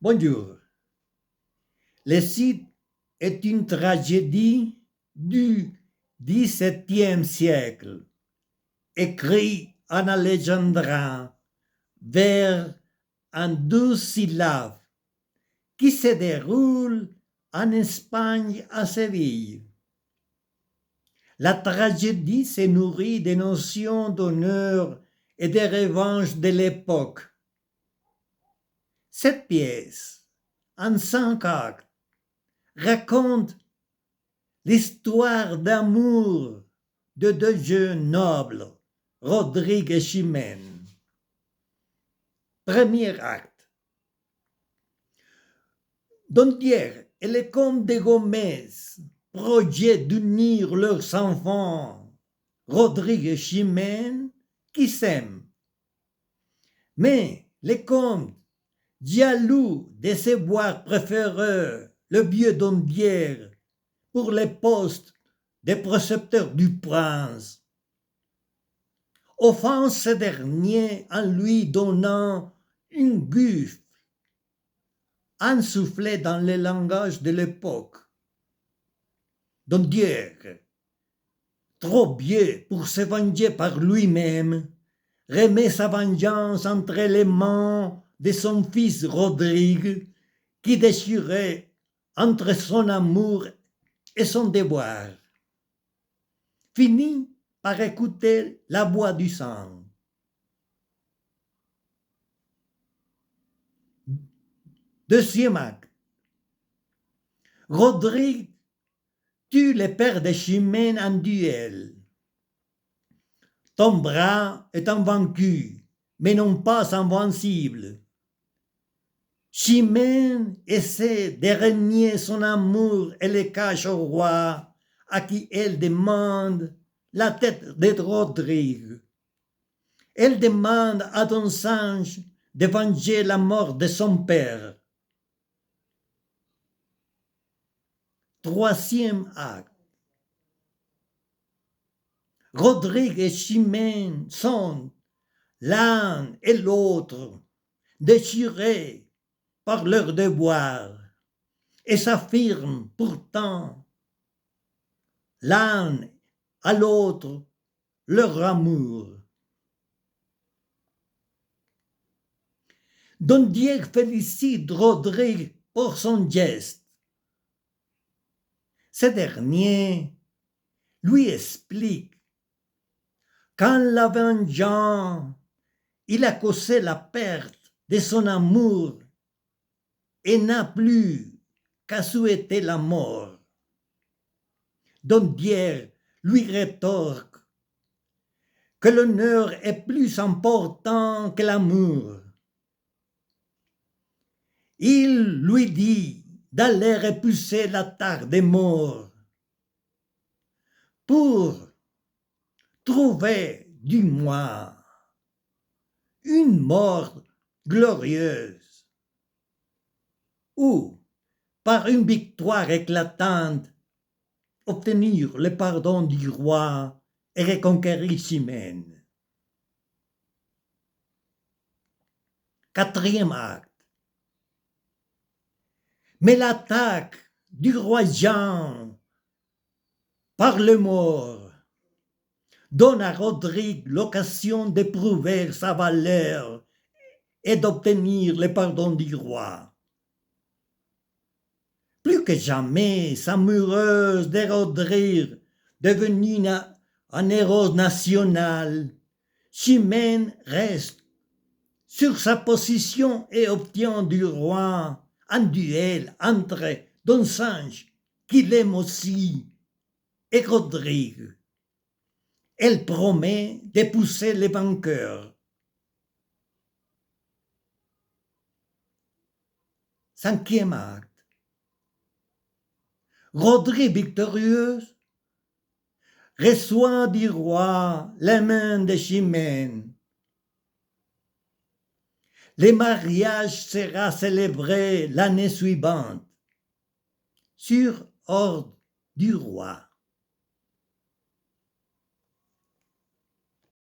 Bonjour. Le Cid est une tragédie du XVIIe siècle, écrite en alexandrin vers en 12 syllabes, qui se déroule en Espagne à Séville. La tragédie se nourrit des notions d'honneur et de revanche de l'époque. Cette pièce, en 5 actes, raconte l'histoire d'amour de deux jeunes nobles, Rodrigue et Chimène. Premier acte. Don Diego et le comte de Gomez projettent d'unir leurs enfants, Rodrigue et Chimène, qui s'aiment. Mais le comte, jaloux de se voir préférer le vieux Don Diego pour le poste de précepteur du prince, offense ce dernier en lui donnant une gifle, un soufflet dans le langage de l'époque. Don Diego, trop vieux pour se venger par lui-même, remet sa vengeance entre les mains de son fils Rodrigue, qui déchirait entre son amour et son devoir. Finit par écouter la voix du sang. Deuxième acte. Rodrigue tue le père de Chimène en duel. Ton bras est invaincu, mais non pas invincible. Chimène essaie de renier son amour et le cache au roi, à qui elle demande la tête de Rodrigue. Elle demande à Don Sanche de venger la mort de son père. Troisième acte. Rodrigue et Chimène sont, l'un et l'autre, déchirés par leur devoir et s'affirment pourtant l'un à l'autre leur amour. Don Diego félicite Rodrigue pour son geste. Ce dernier lui explique qu'en la vengeant, il a causé la perte de son amour et n'a plus qu'à souhaiter la mort. Don Diego lui rétorque que l'honneur est plus important que l'amour. Il lui dit d'aller repousser l'attaque des morts pour trouver du moins une mort glorieuse ou, par une victoire éclatante, obtenir le pardon du roi et reconquérir Chimène. Quatrième acte. Mais l'attaque du roi Jean par le mort donne à Rodrigue l'occasion de prouver sa valeur et d'obtenir le pardon du roi. Plus que jamais, amoureuse de Rodrigue, devenue un héros national, Chimène reste sur sa position et obtient du roi un duel entre Don Sanche, qui l'aime aussi, et Rodrigue. Elle promet d'épouser les vainqueurs. Cinquième acte. Rodrigue victorieux reçoit du roi les mains de Chimène. Le mariage sera célébré l'année suivante, sur ordre du roi.